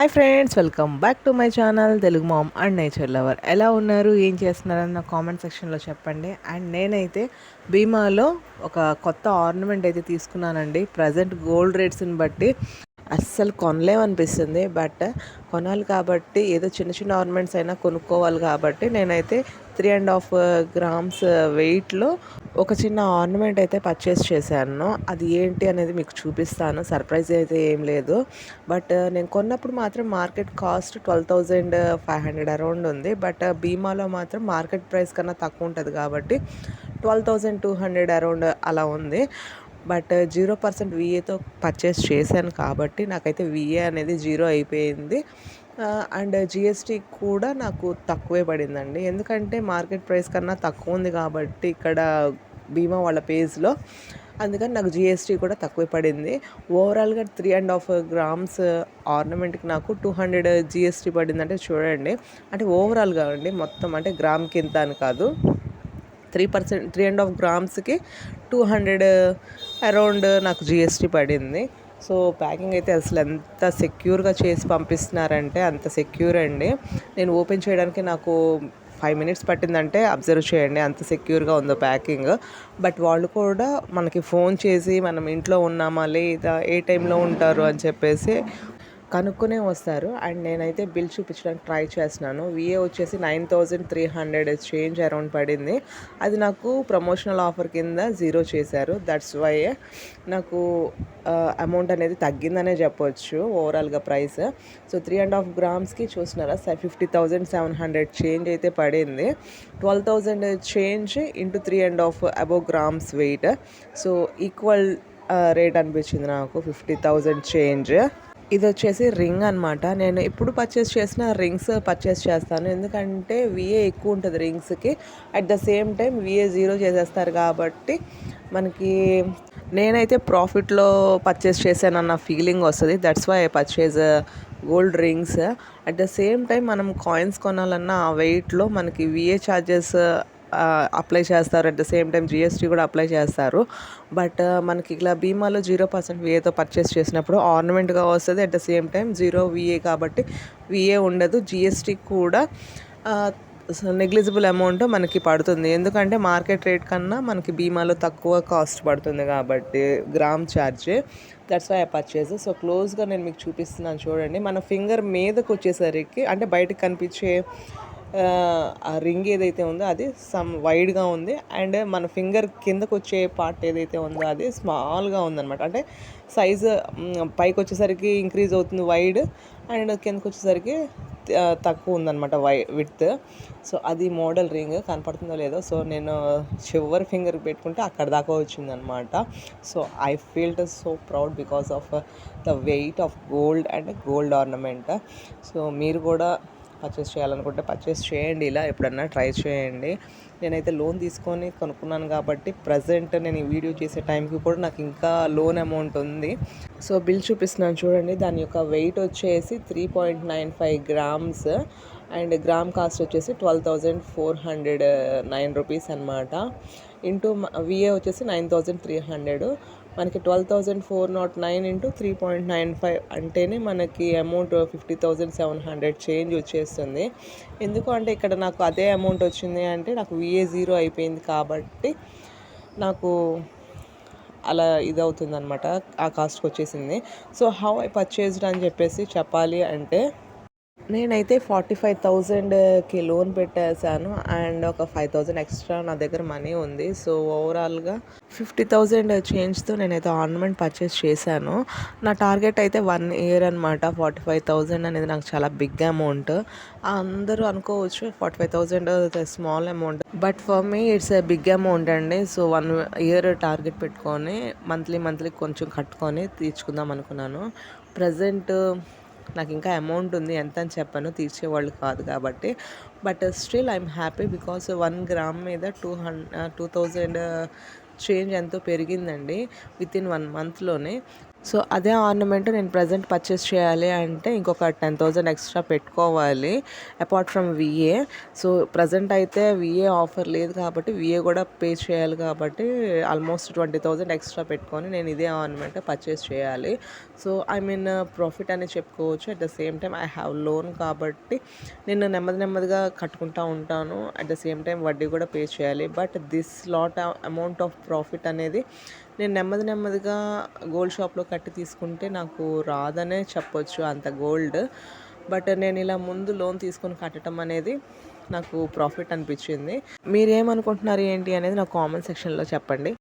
Hi friends, welcome back to my channel Telugu mom and nature lover. ఎలా ఉన్నారు, ఏం చేస్తున్నారని నా కామెంట్ సెక్షన్లో చెప్పండి. అండ్ నేనైతే భీమాలో ఒక కొత్త ఆర్నమెంట్ అయితే తీసుకున్నానండి. ప్రజెంట్ గోల్డ్ రేట్స్ని బట్టి అస్సలు కొనలేమనిపిస్తుంది. బట్ కొనాలి కాబట్టి ఏదో చిన్న చిన్న ఆర్నమెంట్స్ అయినా కొనుక్కోవాలి కాబట్టి నేనైతే 3.5 గ్రామ్స్ వెయిట్లో ఒక చిన్న ఆర్నమెంట్ అయితే పర్చేస్ చేశాను. అది ఏంటి అనేది మీకు చూపిస్తాను. సర్ప్రైజ్ అయితే ఏం లేదు. బట్ నేను కొన్నప్పుడు మాత్రం మార్కెట్ కాస్ట్ 12,500 అరౌండ్ ఉంది. బట్ భీమాలో మాత్రం మార్కెట్ ప్రైస్ కన్నా తక్కువ ఉంటుంది కాబట్టి 12,200 అరౌండ్ అలా ఉంది. బట్ 0% విఏతో పర్చేస్ చేశాను కాబట్టి నాకైతే విఏ అనేది 0 అయిపోయింది. అండ్ జిఎస్టీ కూడా నాకు తక్కువే పడిందండి. ఎందుకంటే మార్కెట్ ప్రైస్ కన్నా తక్కువ ఉంది కాబట్టి ఇక్కడ భీమా వాళ్ళ పేజ్లో, అందుకని నాకు జిఎస్టీ కూడా తక్కువే పడింది. ఓవరాల్గా 3.5 గ్రామ్స్ ఆర్నమెంట్కి నాకు 200 జిఎస్టీ పడింది. అంటే చూడండి, అంటే ఓవరాల్గా అండి, మొత్తం అంటే గ్రామ్కి ఇంత అని కాదు, 3.5 గ్రామ్స్కి 200 అరౌండ్ నాకు జిఎస్టీ పడింది. సో ప్యాకింగ్ అయితే అసలు ఎంత సెక్యూర్గా చేసి పంపిస్తున్నారంటే అంత సెక్యూర్ అండి. నేను ఓపెన్ చేయడానికి నాకు 5 మినిట్స్ పట్టిందంటే అబ్జర్వ్ చేయండి అంత సెక్యూర్గా ఉందో ప్యాకింగ్. బట్ వాళ్ళు కూడా మనకి ఫోన్ చేసి మనం ఇంట్లో ఉన్నామా లేదా, ఏ టైంలో ఉంటారు అని చెప్పేసి కనుక్కునే వస్తారు. అండ్ నేనైతే బిల్ చూపించడానికి ట్రై చేస్తున్నాను. విఏ వచ్చేసి 9,300 చేంజ్ అరౌండ్ పడింది. అది నాకు ప్రమోషనల్ ఆఫర్ కింద 0 చేశారు. దట్స్ వై నాకు అమౌంట్ అనేది తగ్గిందనే చెప్పొచ్చు ఓవరాల్గా ప్రైస్. సో 3.5 గ్రామ్స్కి చూస్తున్నారా 50,700 చేంజ్ అయితే పడింది. 12,000 change into 3.5 above grams wait. So equal rate అనిపించింది నాకు, 50,000 చేంజ్. ఇది వచ్చేసి రింగ్ అనమాట. నేను ఎప్పుడు పర్చేస్ చేసిన రింగ్స్ పర్చేస్ చేస్తాను, ఎందుకంటే విఏ ఎక్కువ ఉంటుంది రింగ్స్కి. At the same time VA 0 చేసేస్తారు కాబట్టి మనకి, నేనైతే ప్రాఫిట్లో పర్చేస్ చేశానన్న ఫీలింగ్ వస్తుంది. That's why I purchase gold rings. At the same time మనం కాయిన్స్ కొనాలన్న ఆ వెయిట్లో మనకి విఏ ఛార్జెస్ అప్లై చేస్తారు. At the same time GST కూడా అప్లై చేస్తారు. బట్ మనకి ఇలా భీమాలో 0% విఏతో పర్చేస్ చేసినప్పుడు ఆర్నమెంట్గా వస్తుంది. At the same time 0 VA కాబట్టి విఏ ఉండదు. జిఎస్టీ కూడా నెగ్లిజిబుల్ అమౌంట్ మనకి పడుతుంది, ఎందుకంటే మార్కెట్ రేట్ కన్నా మనకి భీమాలో తక్కువ కాస్ట్ పడుతుంది కాబట్టి gram charge. That's why I purchase. So క్లోజ్గా నేను మీకు చూపిస్తున్నాను చూడండి. మన ఫింగర్ మీదకి వచ్చేసరికి, అంటే బయటకు కనిపించే ఆ రింగ్ ఏదైతే ఉందో అది వైడ్గా ఉంది. అండ్ మన ఫింగర్ కిందకు వచ్చే పార్ట్ ఏదైతే ఉందో అది స్మాల్గా ఉందన్నమాట. అంటే సైజు పైకి వచ్చేసరికి ఇంక్రీజ్ అవుతుంది వైడ్, అండ్ కిందకు వచ్చేసరికి తక్కువ ఉందన్నమాట విడ్త్. సో అది మోడల్ రింగ్, కనపడుతుందో లేదో. సో నేను చివరి ఫింగర్ పెట్టుకుంటే అక్కడ దాకా వచ్చిందనమాట. So I field so proud because of the weight of gold and gold ornament. So మీరు కూడా పర్చేస్ చేయాలనుకుంటే పర్చేస్ చేయండి, ఇలా ఎప్పుడన్నా ట్రై చేయండి. నేనైతే లోన్ తీసుకొని కొనుక్కున్నాను కాబట్టి ప్రజెంట్ నేను ఈ వీడియో చేసే టైంకి కూడా నాకు ఇంకా లోన్ అమౌంట్ ఉంది. సో బిల్ చూపిస్తున్నాను చూడండి. దాని యొక్క వెయిట్ వచ్చేసి 3.95 గ్రామ్స్ అండ్ గ్రామ్ కాస్ట్ వచ్చేసి 12,409 రూపీస్ అనమాట. ఇంటూ విఏ వచ్చేసి 9,300. మనకి 12,409 ఇంటూ 3.95 అంటేనే మనకి అమౌంట్ 50,700 చేంజ్ వచ్చేస్తుంది. ఎందుకు అంటే ఇక్కడ నాకు అదే అమౌంట్ వచ్చింది అంటే నాకు విఏ 0 అయిపోయింది కాబట్టి నాకు అలా ఇది అవుతుంది అనమాట, ఆ కాస్ట్కి వచ్చేసింది. సో హౌ ఐ పర్చేజ్డ్ అని చెప్పేసి చెప్పాలి అంటే, నేనైతే 45,000కి లోన్ పెట్టేశాను అండ్ ఒక 5,000 ఎక్స్ట్రా నా దగ్గర మనీ ఉంది. సో ఓవరాల్గా 50,000 చేంజ్తో నేనైతే ఆర్నమెంట్ పర్చేస్ చేశాను. నా టార్గెట్ అయితే 1 ఇయర్ అనమాట. 45,000 అనేది నాకు చాలా బిగ్ అమౌంట్. అందరూ అనుకోవచ్చు 45,000 small amount, but for me it's a big amount అండి. సో 1 ఇయర్ టార్గెట్ పెట్టుకొని మంత్లీ కొంచెం కట్టుకొని తీర్చుకుందాం అనుకున్నాను. ప్రజెంట్ నాకు ఇంకా అమౌంట్ ఉంది, ఎంత అని చెప్పాను, తీర్చేవాళ్ళు కాదు కాబట్టి. But still I'm happy because 1 gram మీద 2,000 చేంజ్ ఎంతో పెరిగిందండి విత్ ఇన్ 1 మంత్లోనే. సో అదే ఆర్నమెంట్ నేను ప్రజెంట్ పర్చేస్ చేయాలి అంటే ఇంకొక 10,000 ఎక్స్ట్రా పెట్టుకోవాలి apart from VA. So present అయితే విఏ ఆఫర్ లేదు కాబట్టి విఏ కూడా పే చేయాలి కాబట్టి ఆల్మోస్ట్ 20,000 ఎక్స్ట్రా పెట్టుకొని నేను ఇదే ఆర్నమెంట్ పర్చేస్ చేయాలి. సో ఐ మీన్ ప్రాఫిట్ అని చెప్పుకోవచ్చు. At the same time I have loan కాబట్టి నేను నెమ్మదిగా కట్టుకుంటూ ఉంటాను. అట్ ద సేమ్ టైం వడ్డీ కూడా పే చేయాలి. But this lot amount of profit అనేది నేను నెమ్మదిగా గోల్డ్ షాప్లో కట్టి తీసుకుంటే నాకు రాదనే చెప్పొచ్చు అంత గోల్డ్. బట్ నేను ఇలా ముందు లోన్ తీసుకొని కట్టడం అనేది నాకు ప్రాఫిట్ అనిపించింది. మీరేమనుకుంటున్నారు ఏంటి అనేది నాకు కామెంట్ సెక్షన్లో చెప్పండి.